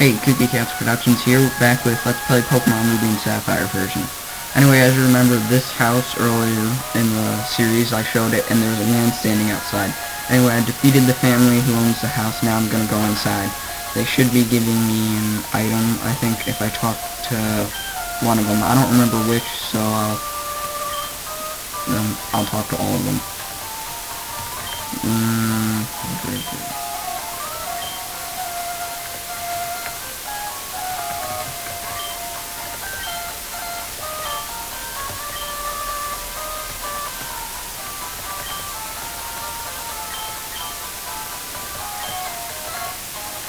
Hey, Kooky Cats Productions here, back with Let's Play Pokemon Ruby and Sapphire version. Anyway, as you remember, this house earlier in the series, I showed it, and there was a man standing outside. Anyway, I defeated the family who owns the house. Now I'm gonna go inside. They should be giving me an item, I think, if I talk to one of them. I don't remember which, so I'll talk to all of them.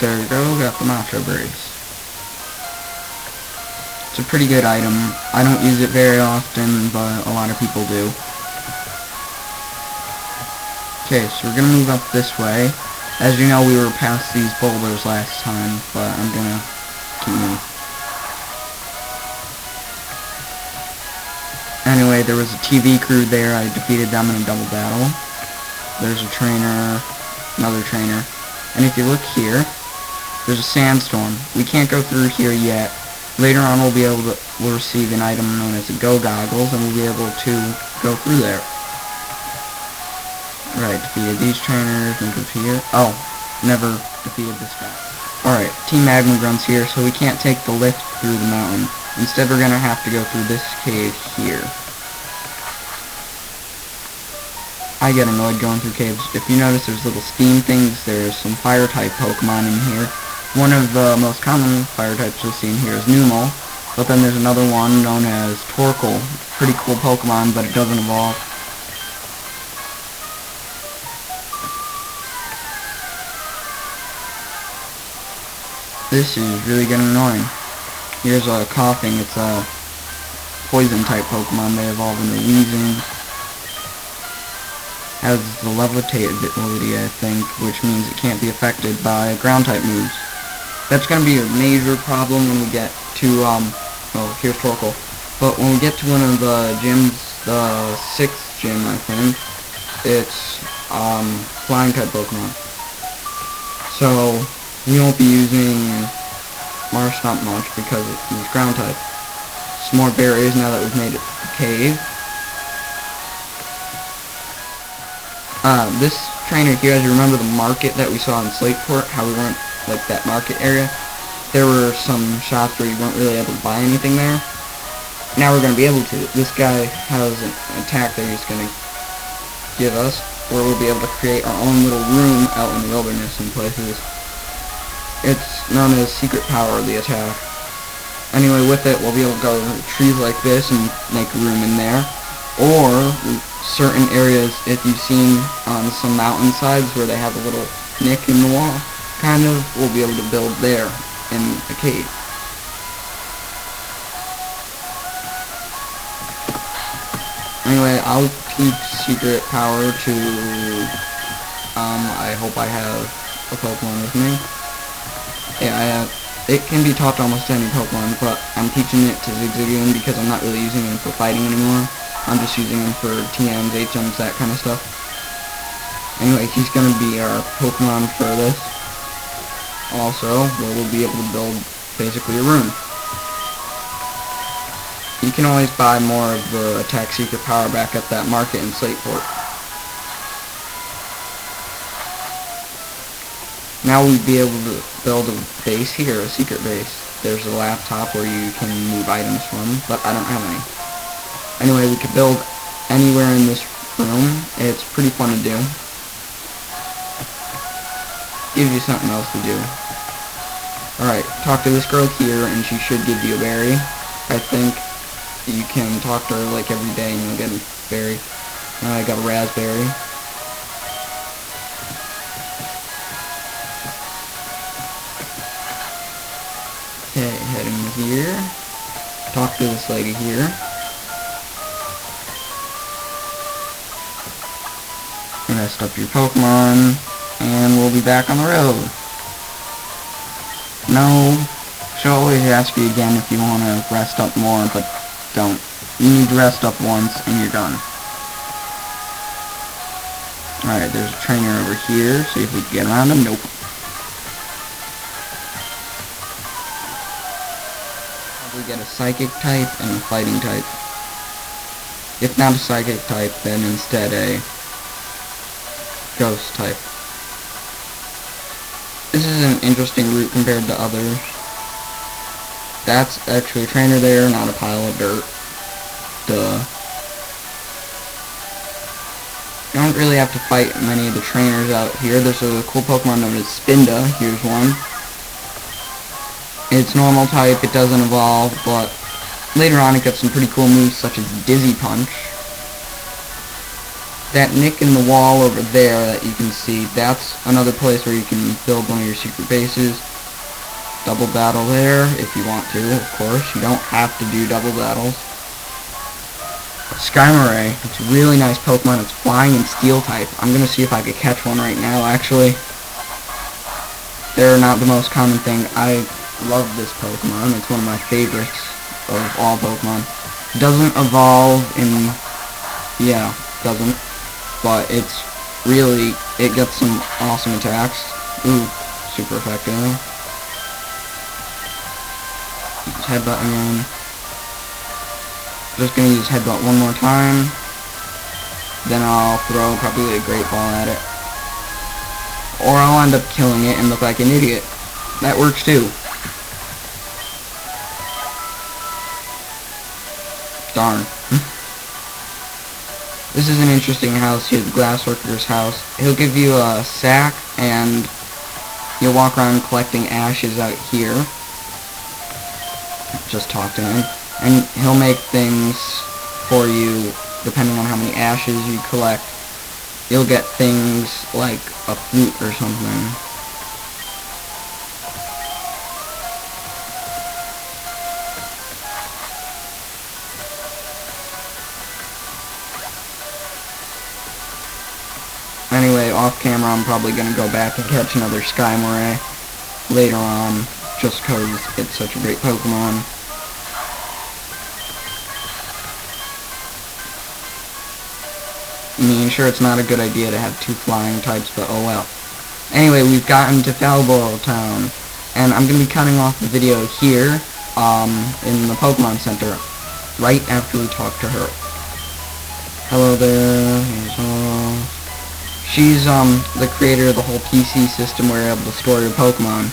There we go, got the matcha berries. It's a pretty good item. I don't use it very often, but a lot of people do. Okay, so we're gonna move up this way. As you know, we were past these boulders last time, but I'm gonna keep moving. Anyway, there was a TV crew there. I defeated them in a double battle. There's a trainer, another trainer, and if you look here, there's a sandstorm. We can't go through here yet. Later on we'll receive an item known as the Go Goggles, and we'll be able to go through there. Alright, defeated these trainers, move up here. Oh, never defeated this guy. Alright, Team Magma Grunt's here, so we can't take the lift through the mountain. Instead we're gonna have to go through this cave here. I get annoyed going through caves. If you notice, there's little steam things. There's some fire-type Pokemon in here. One of the most common fire types you'll see in here is Numel, but then there's another one known as Torkoal. Pretty cool Pokemon, but it doesn't evolve. This is really getting annoying. Here's a Coughing. It's a poison-type Pokemon. They evolve into Weezing. Has the Levitate ability, I think, which means it can't be affected by ground-type moves. That's going to be a major problem when we get to, well, here's Torkoal. But when we get to one of the gyms, the 6th gym, I think, it's, flying-type Pokemon. So, we won't be using Marshtomp much because it's ground-type. Some more berries now that we've made it to the cave. This trainer here, as you remember the market that we saw in Slateport, how we weren't, like, that market area, there were some shops where you weren't really able to buy anything there. Now we're going to be able to. This guy has an attack that he's going to give us, where we'll be able to create our own little room out in the wilderness in places. It's known as Secret Power, the attack. Anyway, with it, we'll be able to go to trees like this and make a room in there. Or certain areas, if you've seen on some mountainsides where they have a little nick in the wall, kind of, we'll be able to build there in a cave. Anyway, I'll teach Secret Power to, I hope I have a Pokemon with me. Yeah, it can be taught to almost any Pokemon, but I'm teaching it to Zigzagoon because I'm not really using him for fighting anymore. I'm just using him for TMs, HMs, that kind of stuff. Anyway, he's going to be our Pokemon for this. Also, where we'll be able to build basically a room. You can always buy more of the Attack Secret Power back at that market in Slateport. Now we'll be able to build a base here, a secret base. There's a laptop where you can move items from, but I don't have any. Anyway, we could build anywhere in this room. It's pretty fun to do. Gives you something else to do. Alright, talk to this girl here and she should give you a berry. I think you can talk to her like every day and you'll get a berry. I got a raspberry. Okay, heading here. Talk to this lady here. Rest up your Pokemon, and we'll be back on the road. No, she'll always ask you again if you want to rest up more, but don't. You need to rest up once, and you're done. Alright, there's a trainer over here. See if we can get around him. Nope. probably get a psychic type and a fighting type. If not a psychic type, then instead a ghost type. This is an interesting route compared to others. That's actually a trainer there, not a pile of dirt. Duh. You don't really have to fight many of the trainers out here. There's a cool Pokemon known as Spinda. Here's one. It's normal type, it doesn't evolve, but later on it gets some pretty cool moves such as Dizzy Punch. That nick in the wall over there that you can see, that's another place where you can build one of your secret bases. Double battle there, if you want to, of course. You don't have to do double battles. Skymoray, it's a really nice Pokemon. It's flying and steel type. I'm gonna see if I could catch one right now, actually. They're not the most common thing. I love this Pokemon. It's one of my favorites of all Pokemon. Doesn't evolve in... yeah, doesn't. But it's really... it gets some awesome attacks. Ooh, super effective. Use Headbutt again. Just gonna use Headbutt one more time. Then I'll throw probably a Great Ball at it. Or I'll end up killing it and look like an idiot. That works too. Darn. This is an interesting house here, the Glassworker's house. He'll give you a sack and you'll walk around collecting ashes out here. Just talk to him. And he'll make things for you depending on how many ashes you collect. You'll get things like a flute or something. Anyway, off camera I'm probably going to go back and catch another Skymoray later on, just because it's such a great Pokemon. I mean, sure, it's not a good idea to have two flying types, but oh well. Anyway, we've gotten to Falboro Town, and I'm going to be cutting off the video here, in the Pokemon Center, right after we talk to her. Hello there, she's, the creator of the whole PC system where you're able to store your Pokemon.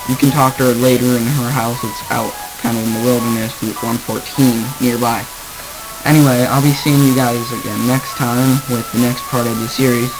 You can talk to her later in her house. It's out, kind of in the wilderness, Route 114, nearby. Anyway, I'll be seeing you guys again next time with the next part of the series.